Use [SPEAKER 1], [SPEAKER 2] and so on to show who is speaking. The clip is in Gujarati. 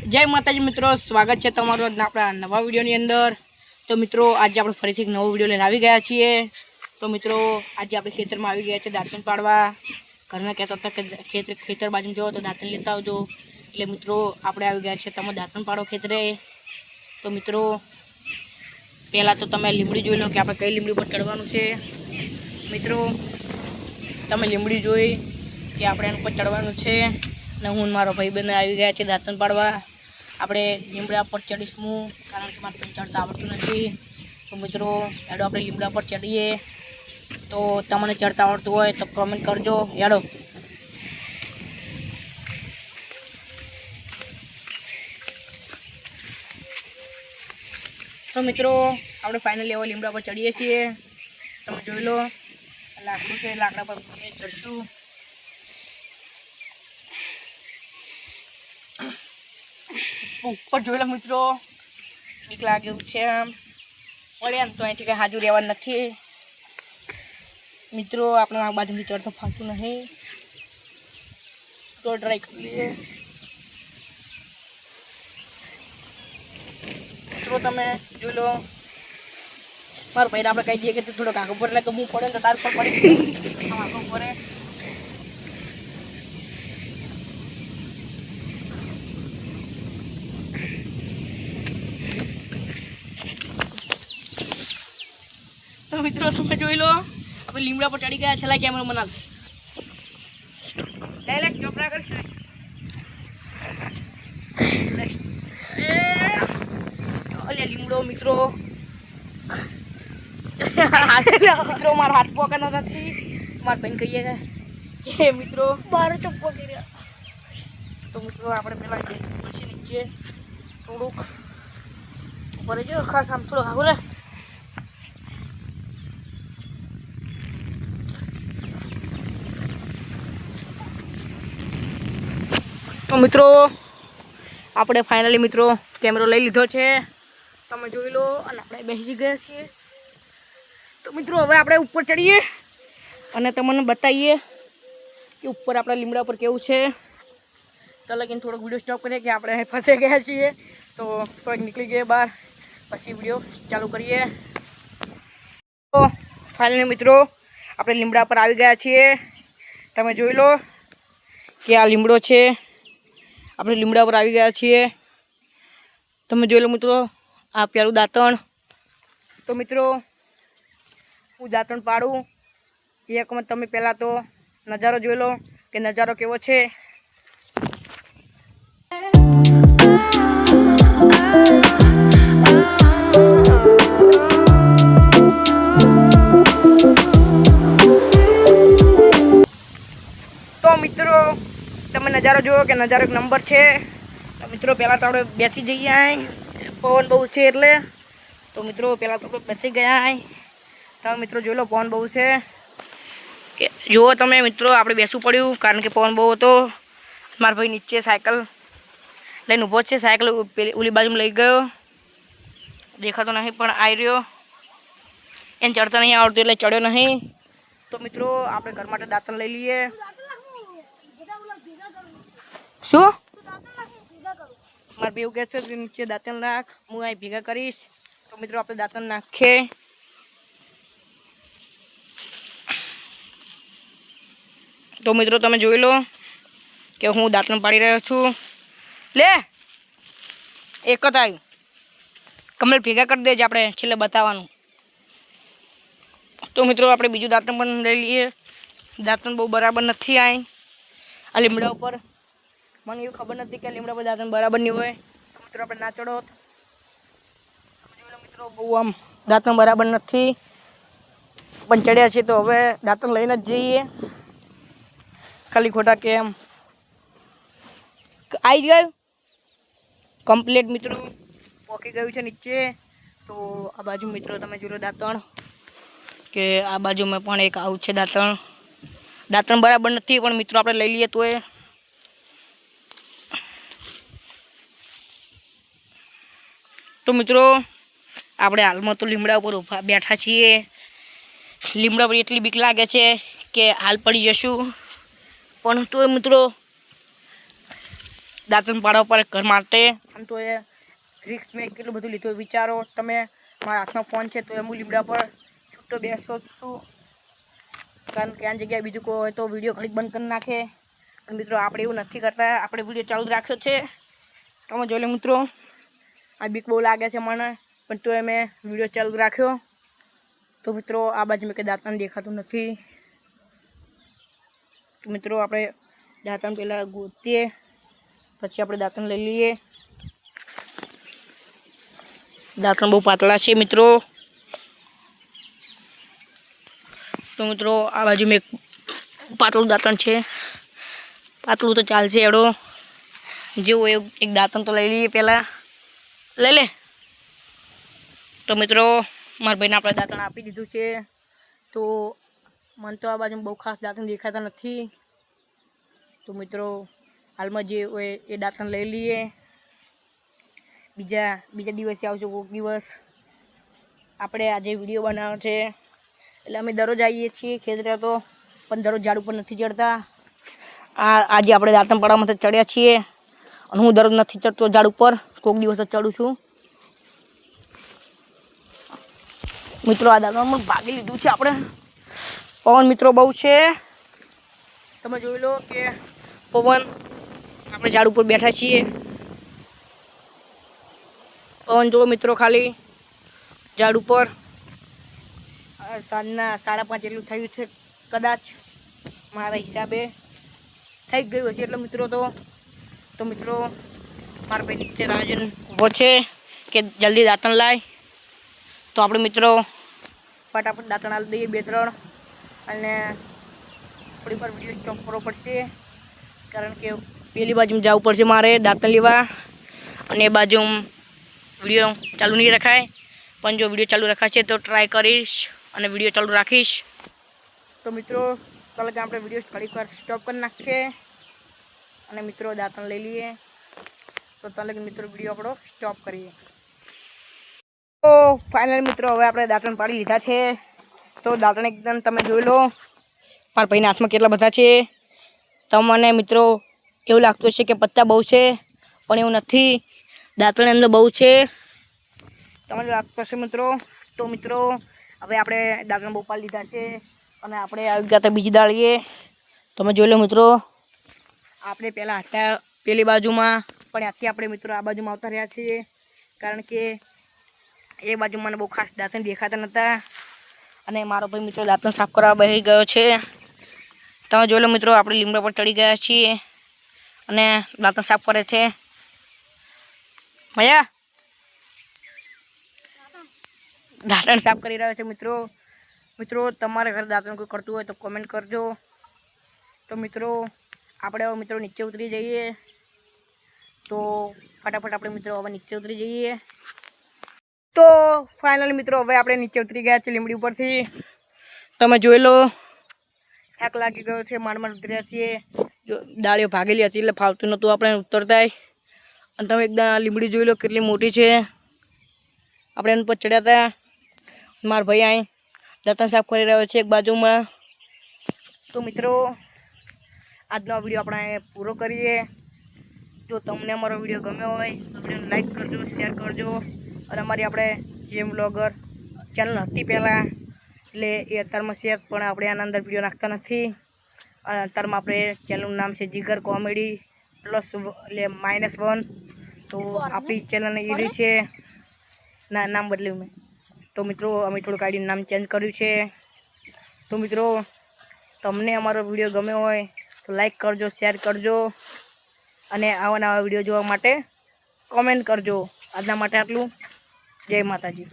[SPEAKER 1] જય માતાજી મિત્રો, સ્વાગત છે તમારું આપણા નવા વિડીયોની અંદર। તો મિત્રો આજે આપણે ફરીથી એક નવો વિડીયો લઈને આવી ગયા છીએ। તો મિત્રો આજે આપણે ખેતરમાં આવી ગયા છે દાંતણ પાડવા। ઘરના કહેતા હતા કે ખેતર બાજુ જવો તો દાંતણ લેતા આવજો, એટલે મિત્રો આપણે આવી ગયા છે તમે દાંતણ પાડો ખેતરે। તો મિત્રો પહેલાં તો તમે લીમડી જોઈ લો કે આપણે કઈ લીમડી પર ચડવાનું છે। મિત્રો તમે લીમડી જોઈ કે આપણે એના ઉપર ચડવાનું છે ને હું મારો ભાઈબંધ આવી ગયા છે દાંતણ પાડવા। આપણે લીમડા પર ચડીશું કારણ કે મારે ચડતા આવડતું નથી। તો મિત્રો હેડો આપણે લીમડા પર ચડીએ। તો તમને ચડતા આવડતું હોય તો કમેન્ટ કરજો હેડો। તો મિત્રો આપણે ફાઇનલી હવે લીમડા પર ચડીએ છીએ, તમે જોઈ લો લાકડું છે, લાકડા પર ચડશું। ઉપર જોઈ લો મિત્રો, બીક લાગે છે પડે એમ તો અહીંથી કંઈ હાજુ રહેવાનું નથી મિત્રો। આપણે આ બાજુથી ચડતો ફાવતું નહીં તો ટ્રાય કરી લઈએ મિત્રો। તમે જોઈ લો મારા ભાઈને આપણે કહી દઈએ કે થોડોક આગળ ઉપર એટલે કે હું પડે તો તાર પર પડીશ આગળ પડે। તો મિત્રો તમે જોઈ લો આપણે લીમડા પર ચડી ગયા છેલ્લા કેમેરો બનાવ લે સ્ટોપ ના કરીશ ને લીમડો મિત્રો મિત્રો મારા હાથ પકડનો નથી, મારા ભાઈને કહીએ કે મિત્રો મારો તો પકડી રહ્યા। તો મિત્રો આપણે પેલા બેસવું પડશે નીચે થોડુંક ઉપર જો ખાસ આમ થોડુંક આગળ। તો મિત્રો આપણે ફાઇનલી મિત્રો કેમેરો લઈ લીધો છે, તમે જોઈ લો અને આપણે બેસી ગયા છીએ। તો મિત્રો હવે આપણે ઉપર ચડીએ અને તમને બતાવીએ કે ઉપર આપણા લીમડા પર કેવું છે। તો લગીને થોડોક વિડીયો સ્ટોપ કરીએ કે આપણે ફસાઈ ગયા છીએ, તો થોડીક નીકળી ગઈએ બહાર, પછી વિડીયો ચાલુ કરીએ। તો ફાઇનલી મિત્રો આપણે લીમડા પર આવી ગયા છીએ, તમે જોઈ લો કે આ લીમડો છે, આપણે લીમડા પર આવી ગયા છીએ, તમે જોઈ લો મિત્રો આ પ્યારું દાંતણ। તો મિત્રો હું દાંતણ પાડું એક તમે પહેલાં તો નજારો જોઈ લો કે નજારો કેવો છે। તો મિત્રો તમે નજારો જુઓ કે નજારો એક નંબર છે। તો મિત્રો પહેલાં તો આપણે બેસી જઈએ અહીં, પવન બહુ છે એટલે। તો મિત્રો પહેલાં તો આપણે બેસી ગયા અહીં, તમે મિત્રો જોઈ લો પવન બહુ છે કે જુઓ તમે મિત્રો આપણે બેસવું પડ્યું કારણ કે પવન બહુ હતો। મારા ભાઈ નીચે સાયકલ લઈને ઊભો છે, સાયકલ પેલી ઓલી બાજુમાં લઈ ગયો, દેખાતો નહીં પણ આવી રહ્યો, એને ચડતા નહીં આવડતું એટલે ચડ્યો નહીં। તો મિત્રો આપણે ઘર માટે દાંતણ લઈ લઈએ। શું મારે બેવું કહે છે નીચે દાંતણ નાખ, હું અહીં ભેગા કરીશ। તો મિત્રો આપણે દાંતણ નાખીએ। તો મિત્રો તમે જોઈ લો કે હું દાંતણ પાડી રહ્યો છું, લે એક જ આવ્યું કમલ ભેગા કરી દેજે, આપણે છેલ્લે બતાવવાનું। તો મિત્રો આપણે બીજું દાંતણ પણ લઈ લઈએ, દાંતણ બહુ બરાબર નથી આ લીમડા ઉપર, મને એવું ખબર નથી કે લીમડા પર દાંતણ બરાબર નહીં હોય, તો મિત્રો આપણે ના ચડો। મિત્રો બહુ આમ દાંતણ બરાબર નથી પણ ચડ્યા છીએ, તો હવે દાંતણ લઈને જ જઈએ, ખાલી ખોટા કેમ આવી ગયું કમ્પ્લીટ મિત્રો પોકી ગયું છે નીચે। તો આ બાજુ મિત્રો તમે જોઈ લો દાંતણ કે આ બાજુમાં પણ એક આવું છે દાંતણ બરાબર નથી પણ મિત્રો આપણે લઈ લઈએ તોય। તો મિત્રો આપણે હાલમાં તો લીમડા ઉપર ઊભા બેઠા છીએ, લીમડા પર એટલી બીક લાગે છે કે હાલ પડી જશું, પણ તોય મિત્રો દાંતણ પાડવા પર ઘર માટે આમ તો એ રિક્સ મેં કેટલું બધું લીધું વિચારો તમે મારા હાથમાં ફોન છે તો હું લીમડા પર છૂટો બેસો છું કારણ કે આ જગ્યાએ બીજું કોઈ હોય તો વિડીયો ઘડીક બંધ કરી નાખે પણ મિત્રો આપણે એવું નથી કરતા આપણે વિડીયો ચાલુ જ રાખ્યો છે તમે જોઈ લો મિત્રો આ બીક બહુ લાગે છે મને પણ તો મેં વિડીયો ચાલુ રાખ્યો તો મિત્રો આ બાજુ મેં કંઈ દાંતણ દેખાતું નથી તો મિત્રો આપણે દાંતણ પહેલાં ગોતીએ પછી આપણે દાંતણ લઈ લઈએ દાંતણ બહુ પાતળા છે મિત્રો તો મિત્રો આ બાજુ મેં પાતળું દાંતણ છે પાતળું તો ચાલશે એડો જેવું એક દાંતણ તો લઈ લઈએ પહેલાં લઈ લે તો મિત્રો મારા ભાઈને આપણે દાંતણ આપી દીધું છે તો મને તો આ બાજુ બહુ ખાસ દાંતણ દેખાતા નથી તો મિત્રો હાલમાં જે હોય એ દાંતણ લઈ લઈએ બીજા દિવસે આવશે કોઈક દિવસ આપણે આજે વિડીયો બનાવવાનો છે એટલે અમે દરરોજ આવીએ છીએ ખેતરે તો પણ દરરોજ ઝાડ ઉપર નથી ચડતા આજે આપણે દાંતણ પાડવા માટે ચડ્યા છીએ અને હું દરરોજ નથી ચડતો ઝાડ ઉપર કોઈક દિવસ જ ચડું છું મિત્રો આ દાંતણ ભાગી લીધું છે આપણે પવન મિત્રો બહુ છે તમે જોઈ લો કે પવન આપણે ઝાડ ઉપર બેઠા છીએ પવન જુઓ મિત્રો ખાલી ઝાડ ઉપર સાંજના 5:30 એટલું થયું છે કદાચ મારા હિસાબે થઈ ગયું હશે એટલે મિત્રો તો મિત્રો મારા ભાઈ નીચે રાજન ઊભો છે કે જલ્દી દાંતણ લાય તો આપણે મિત્રો ફટાફટ દાંતણ આલી દઈએ 2-3 અને થોડી વાર વિડીયો સ્ટોપ કરવો પડશે કારણ કે પેલી બાજુ જવું પડશે મારે દાંતણ લેવા અને એ બાજુ વિડીયો ચાલુ નહીં રખાય પણ જો વિડીયો ચાલુ રખાશે તો ટ્રાય કરીશ અને વિડીયો ચાલુ રાખીશ તો મિત્રો ચાલો કે આપણે વિડીયો ઘડીક વાર સ્ટોપ કરી નાખીએ અને મિત્રો દાંતણ લઈ લઈએ તો ચાલો કે મિત્રો વિડીયો આપણો સ્ટોપ કરીએ તો ફાઇનલ મિત્રો હવે આપણે દાંતણ પાડી લીધા છે તો દાંતણ એકદમ તમે જોઈ લો મારા ભાઈના હાથમાં કેટલા બધા છે તમને મિત્રો એવું લાગતું હશે કે પત્તા બહુ છે પણ એવું નથી દાંતણની અંદર બહુ છે તમને લાગતું હશે મિત્રો તો મિત્રો હવે આપણે દાંતણ બહુ પાડી લીધા છે અને આપણે આવી ગયા બીજી દાળીએ તમે જોઈ લો મિત્રો આપણે પહેલાં હતા પેલી બાજુમાં પણ ત્યાંથી આપણે મિત્રો આ બાજુમાં આવતા રહ્યા છીએ કારણ કે એ બાજુ મને બહુ ખાસ દાંતણ દેખાતા નહોતા અને મારો ભાઈ મિત્રો દાંતણ સાફ કરવા બેસી ગયો છે તમે જોઈ લો મિત્રો આપણે લીમડા પર ચડી ગયા છીએ અને દાંતણ સાફ કરે છે મયા દાંતણ સાફ કરી રહ્યો છે મિત્રો તમારા ઘરે દાંતણ કોઈ કરતું હોય તો કોમેન્ટ કરજો તો મિત્રો આપણે હવે મિત્રો નીચે ઉતરી જઈએ તો ફટાફટ આપણે મિત્રો હવે નીચે ઉતરી જઈએ તો ફાઇનલી મિત્રો હવે આપણે નીચે ઉતરી ગયા છે લીમડી ઉપરથી તમે જોઈ લો થાક લાગી ગયો છે માંડ ઉતર્યા છીએ જો ડાળીઓ ભાગેલી હતી એટલે ફાવતું નહોતું આપણે ઉતરતા અને તમે એકદમ લીમડી જોઈ લો કેટલી મોટી છે આપણે એના પર ચડ્યા હતા મારા ભાઈ અહીં દાંતણ સાફ કરી રહ્યો છે એક બાજુમાં તો મિત્રો આજનો વિડીયો આપણે પૂરો કરીએ જો તમને અમારો વિડીયો ગમ્યો હોય તો વિડીયોને લાઈક કરજો શેર કરજો અને અમારી આપણે જેમ વ્લોગર ચેનલ હતી પહેલાં એટલે એ અત્યારમાં છે પણ આપણે આના અંદર વિડીયો નાખતા નથી અને અત્યારમાં આપણે ચેનલનું નામ છે જીગર કોમેડી પ્લસ એટલે -1 તો આપણી ચેનલને એ છે નામ બદલ્યું મેં તો મિત્રો અમે થોડુંક આઈડીનું નામ ચેન્જ કર્યું છે તો મિત્રો તમને અમારો વિડીયો ગમ્યો હોય તો લાઈક કરજો શેર કરજો અને આવા નવા વિડીયો જોવા માટે કોમેન્ટ કરજો આજના માટે આટલું જય માતાજી